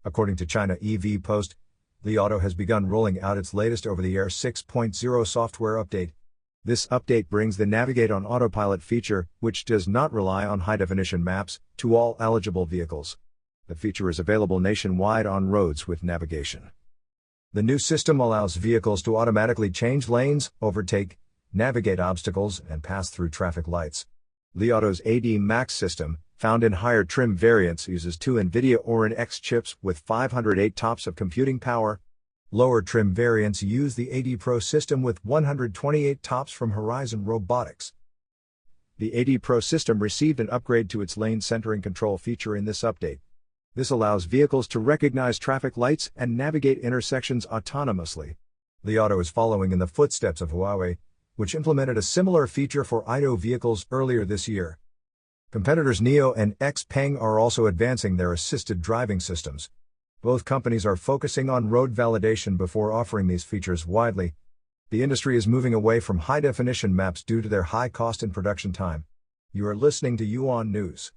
According to China EV Post, Li Auto has begun rolling out its latest over-the-air 6.0 software update. This update brings the Navigate on Autopilot feature, which does not rely on high-definition maps, to all eligible vehicles. The feature is available nationwide on roads with navigation. The new system allows vehicles to automatically change lanes, overtake, navigate obstacles, and pass through traffic lights. Li Auto's AD Max system, found in higher trim variants, uses two Nvidia Orin X chips with 508 TOPS of computing power. Lower trim variants use the AD Pro system with 128 TOPS from Horizon Robotics. The AD Pro system received an upgrade to its lane centering control feature in this update. This allows vehicles to recognize traffic lights and navigate intersections autonomously. Li Auto is following in the footsteps of Huawei, which implemented a similar feature for Aito vehicles earlier this year. Competitors Nio and Xpeng are also advancing their assisted driving systems. Both companies are focusing on road validation before offering these features widely. The industry is moving away from high-definition maps due to their high cost and production time. You are listening to Yuan News.